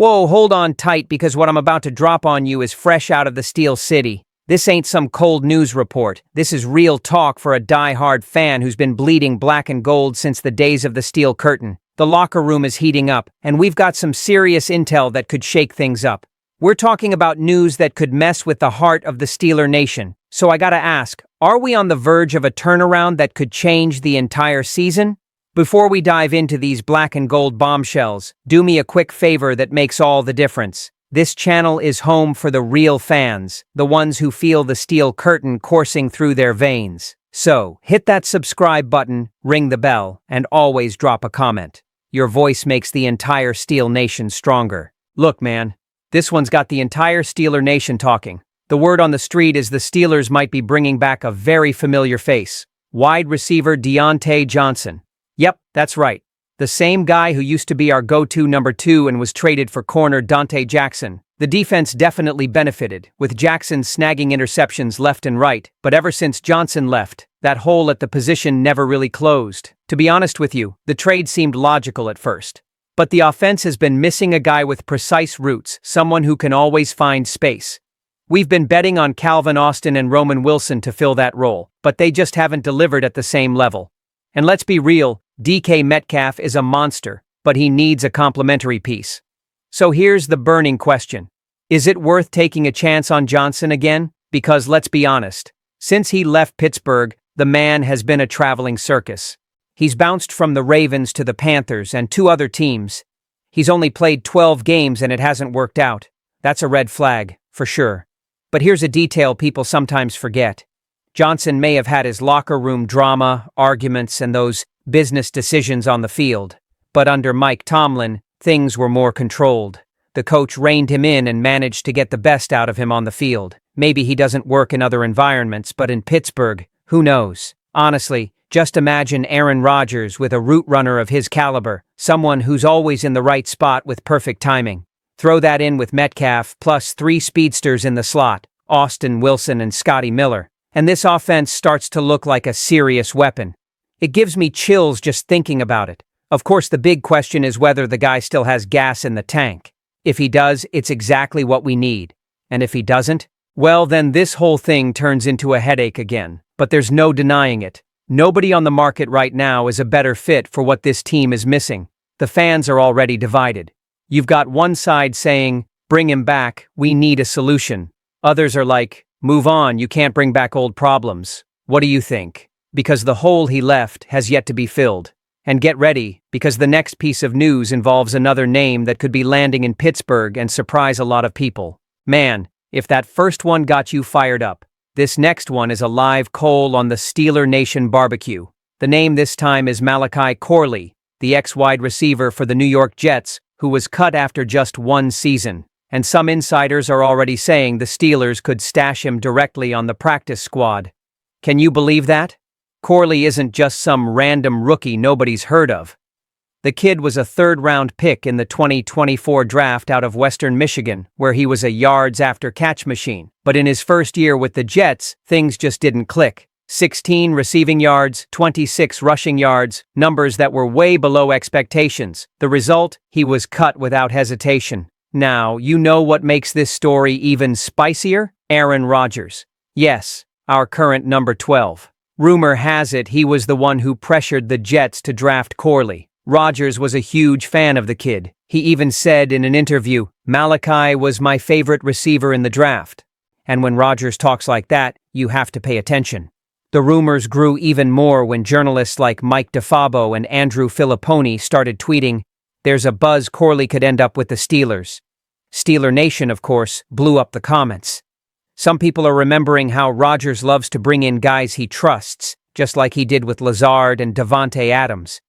Whoa, hold on tight because what I'm about to drop on you is fresh out of the Steel City. This ain't some cold news report. This is real talk for a die-hard fan who's been bleeding black and gold since the days of the Steel Curtain. The locker room is heating up, and we've got some serious intel that could shake things up. We're talking about news that could mess with the heart of the Steeler Nation. So I gotta ask, are we on the verge of a turnaround that could change the entire season? Before we dive into these black and gold bombshells, do me a quick favor that makes all the difference. This channel is home for the real fans, the ones who feel the Steel Curtain coursing through their veins. So, hit that subscribe button, ring the bell, and always drop a comment. Your voice makes the entire Steel Nation stronger. Look, man, this one's got the entire Steeler Nation talking. The word on the street is the Steelers might be bringing back a very familiar face. Wide receiver Deontay Johnson. Yep, that's right. The same guy who used to be our go-to number 2 and was traded for corner Dante Jackson. The defense definitely benefited, with Jackson snagging interceptions left and right, but ever since Johnson left, that hole at the position never really closed. To be honest with you, the trade seemed logical at first. But the offense has been missing a guy with precise routes, someone who can always find space. We've been betting on Calvin Austin and Roman Wilson to fill that role, but they just haven't delivered at the same level. And let's be real, DK Metcalf is a monster, but he needs a complementary piece. So here's the burning question. Is it worth taking a chance on Johnson again? Because let's be honest, since he left Pittsburgh, the man has been a traveling circus. He's bounced from the Ravens to the Panthers and 2 other teams. He's only played 12 games and it hasn't worked out. That's a red flag, for sure. But here's a detail people sometimes forget. Johnson may have had his locker room drama, arguments, and those business decisions on the field. But under Mike Tomlin, things were more controlled. The coach reined him in and managed to get the best out of him on the field. Maybe he doesn't work in other environments, but in Pittsburgh, who knows? Honestly, just imagine Aaron Rodgers with a route runner of his caliber, someone who's always in the right spot with perfect timing. Throw that in with Metcalf, plus 3 speedsters in the slot, Austin, Wilson, and Scotty Miller, and this offense starts to look like a serious weapon. It gives me chills just thinking about it. Of course, the big question is whether the guy still has gas in the tank. If he does, it's exactly what we need. And if he doesn't, well, then this whole thing turns into a headache again. But there's no denying it. Nobody on the market right now is a better fit for what this team is missing. The fans are already divided. You've got one side saying, bring him back, we need a solution. Others are like, move on, you can't bring back old problems. What do you think? Because the hole he left has yet to be filled. And get ready, because the next piece of news involves another name that could be landing in Pittsburgh and surprise a lot of people. Man, if that first one got you fired up, this next one is a live coal on the Steeler Nation barbecue. The name this time is Malachi Corley, the ex-wide receiver for the New York Jets, who was cut after just 1 season. And some insiders are already saying the Steelers could stash him directly on the practice squad. Can you believe that? Corley isn't just some random rookie nobody's heard of. The kid was a 3rd-round pick in the 2024 draft out of Western Michigan, where he was a yards-after-catch machine. But in his first year with the Jets, things just didn't click. 16 receiving yards, 26 rushing yards, numbers that were way below expectations. The result? He was cut without hesitation. Now, you know what makes this story even spicier? Aaron Rodgers. Yes, our current number 12. Rumor has it he was the one who pressured the Jets to draft Corley. Rodgers was a huge fan of the kid. He even said in an interview, Malachi was my favorite receiver in the draft. And when Rodgers talks like that, you have to pay attention. The rumors grew even more when journalists like Mike DeFabo and Andrew Filipponi started tweeting, there's a buzz Corley could end up with the Steelers. Steeler Nation, of course, blew up the comments. Some people are remembering how Rodgers loves to bring in guys he trusts, just like he did with Lazard and Davante Adams.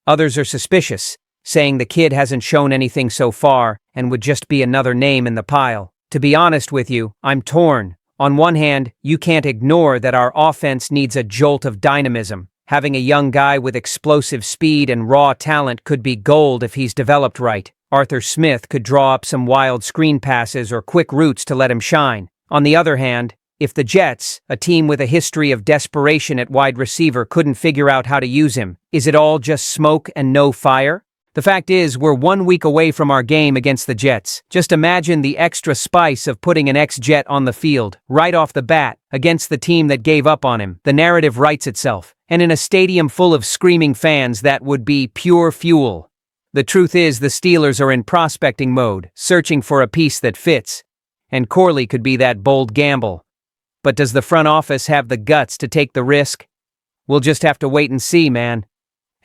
Others are suspicious, saying the kid hasn't shown anything so far and would just be another name in the pile. To be honest with you, I'm torn. On one hand, you can't ignore that our offense needs a jolt of dynamism. Having a young guy with explosive speed and raw talent could be gold if he's developed right. Arthur Smith could draw up some wild screen passes or quick routes to let him shine. On the other hand, if the Jets, a team with a history of desperation at wide receiver, couldn't figure out how to use him, is it all just smoke and no fire? The fact is, we're 1 week away from our game against the Jets. Just imagine the extra spice of putting an ex-Jet on the field, right off the bat, against the team that gave up on him. The narrative writes itself. And in a stadium full of screaming fans, that would be pure fuel. The truth is, the Steelers are in prospecting mode, searching for a piece that fits. And Corley could be that bold gamble. But does the front office have the guts to take the risk? We'll just have to wait and see, man.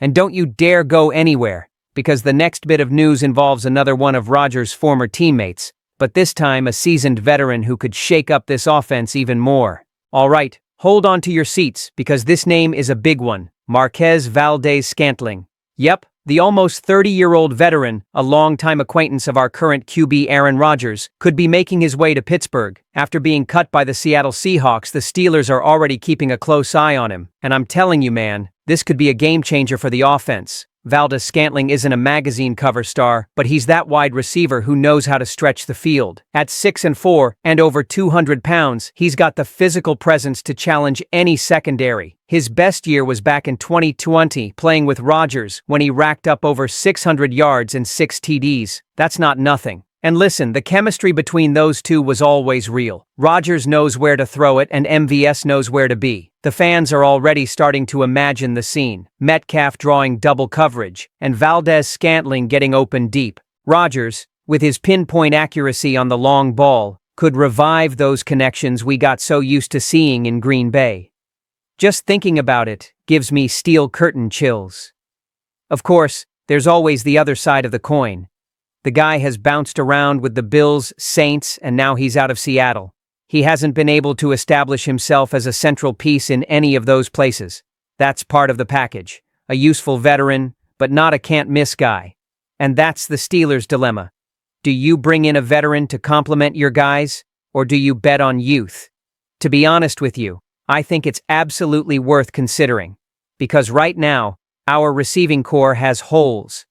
And don't you dare go anywhere, because the next bit of news involves another one of Rodgers' former teammates, but this time a seasoned veteran who could shake up this offense even more. All right, hold on to your seats, because this name is a big one. Marquez Valdes-Scantling. Yep, the almost 30-year-old veteran, a longtime acquaintance of our current QB Aaron Rodgers, could be making his way to Pittsburgh. After being cut by the Seattle Seahawks, the Steelers are already keeping a close eye on him. And I'm telling you, man, this could be a game-changer for the offense. Valdes-Scantling isn't a magazine cover star, but he's that wide receiver who knows how to stretch the field. At 6'4" and over 200 pounds, he's got the physical presence to challenge any secondary. His best year was back in 2020, playing with Rodgers, when he racked up over 600 yards and 6 TDs. That's not nothing. And listen, the chemistry between those two was always real. Rodgers knows where to throw it and MVS knows where to be. The fans are already starting to imagine the scene. Metcalf drawing double coverage, and Valdes-Scantling getting open deep. Rodgers, with his pinpoint accuracy on the long ball, could revive those connections we got so used to seeing in Green Bay. Just thinking about it gives me steel curtain chills. Of course, there's always the other side of the coin. The guy has bounced around with the Bills, Saints, and now he's out of Seattle. He hasn't been able to establish himself as a central piece in any of those places. That's part of the package. A useful veteran, but not a can't-miss guy. And that's the Steelers' dilemma. Do you bring in a veteran to complement your guys, or do you bet on youth? To be honest with you, I think it's absolutely worth considering. Because right now, our receiving core has holes.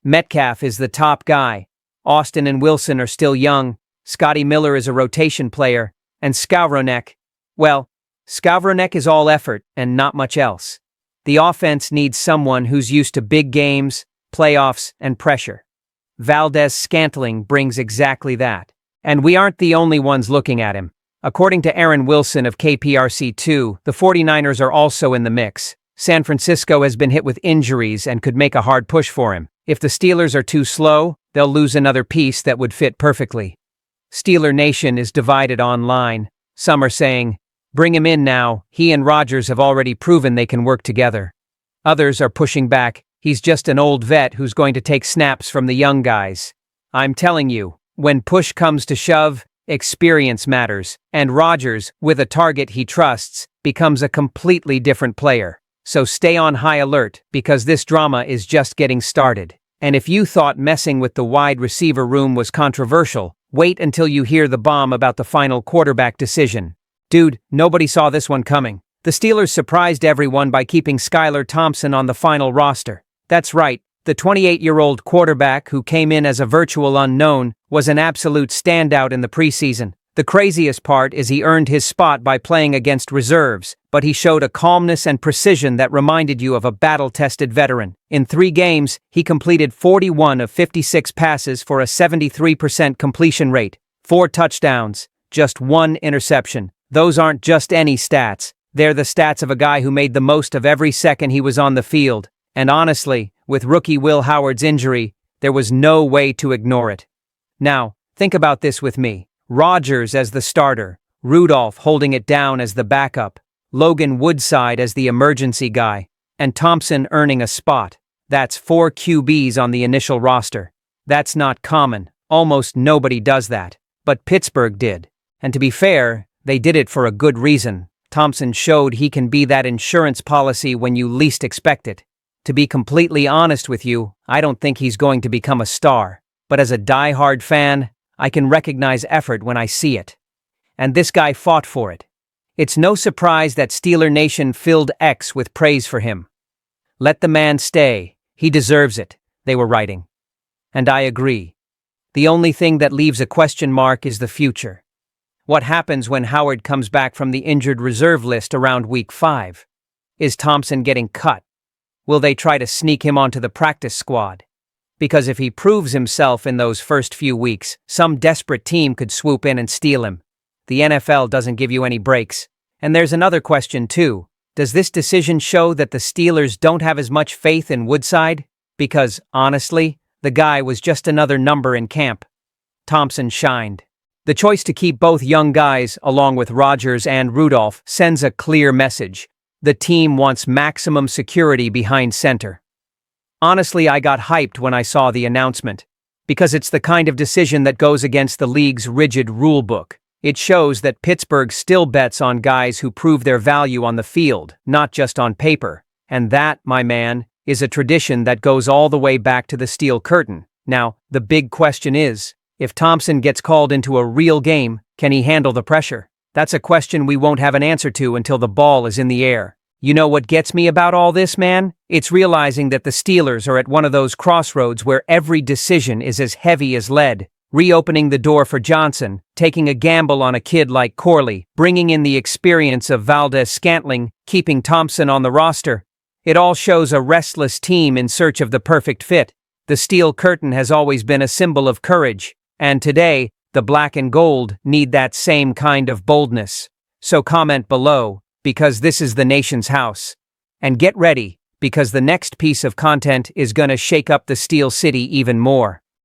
Metcalf is the top guy. Austin and Wilson are still young. Scotty Miller is a rotation player. And Skowronek, well, Skowronek is all effort and not much else. The offense needs someone who's used to big games, playoffs, and pressure. Valdes-Scantling brings exactly that. And we aren't the only ones looking at him. According to Aaron Wilson of KPRC2, the 49ers are also in the mix. San Francisco has been hit with injuries and could make a hard push for him. If the Steelers are too slow, they'll lose another piece that would fit perfectly. Steeler Nation is divided online. Some are saying, bring him in now, he and Rodgers have already proven they can work together. Others are pushing back, he's just an old vet who's going to take snaps from the young guys. I'm telling you, when push comes to shove, experience matters, and Rodgers, with a target he trusts, becomes a completely different player. So stay on high alert, because this drama is just getting started. And if you thought messing with the wide receiver room was controversial, wait until you hear the bomb about the final quarterback decision. Dude, nobody saw this one coming. The Steelers surprised everyone by keeping Skylar Thompson on the final roster. That's right, the 28-year-old quarterback who came in as a virtual unknown was an absolute standout in the preseason. The craziest part is he earned his spot by playing against reserves, but he showed a calmness and precision that reminded you of a battle-tested veteran. In 3 games, he completed 41 of 56 passes for a 73% completion rate, 4 touchdowns, just 1 interception. Those aren't just any stats. They're the stats of a guy who made the most of every second he was on the field. And honestly, with rookie Will Howard's injury, there was no way to ignore it. Now, think about this with me. Rodgers as the starter, Rudolph holding it down as the backup, Logan Woodside as the emergency guy, and Thompson earning a spot. That's 4 QBs on the initial roster. That's not common. Almost nobody does that. But Pittsburgh did. And to be fair, they did it for a good reason. Thompson showed he can be that insurance policy when you least expect it. To be completely honest with you, I don't think he's going to become a star. But as a die-hard fan, I can recognize effort when I see it. And this guy fought for it. It's no surprise that Steeler Nation filled X with praise for him. Let the man stay. He deserves it, they were writing. And I agree. The only thing that leaves a question mark is the future. What happens when Howard comes back from the injured reserve list around week 5? Is Thompson getting cut? Will they try to sneak him onto the practice squad? Because if he proves himself in those first few weeks, some desperate team could swoop in and steal him. The NFL doesn't give you any breaks. And there's another question too. Does this decision show that the Steelers don't have as much faith in Woodside? Because, honestly, the guy was just another number in camp. Thompson shined. The choice to keep both young guys, along with Rodgers and Rudolph, sends a clear message. The team wants maximum security behind center. Honestly, I got hyped when I saw the announcement. Because it's the kind of decision that goes against the league's rigid rulebook. It shows that Pittsburgh still bets on guys who prove their value on the field, not just on paper. And that, my man, is a tradition that goes all the way back to the Steel Curtain. Now, the big question is, if Thompson gets called into a real game, can he handle the pressure? That's a question we won't have an answer to until the ball is in the air. You know what gets me about all this, man? It's realizing that the Steelers are at one of those crossroads where every decision is as heavy as lead. Reopening the door for Johnson, taking a gamble on a kid like Corley, bringing in the experience of Valdez-Scantling, keeping Thompson on the roster. It all shows a restless team in search of the perfect fit. The Steel Curtain has always been a symbol of courage, and today, the black and gold need that same kind of boldness. So comment below, because this is the nation's house. And get ready, because the next piece of content is gonna shake up the Steel City even more.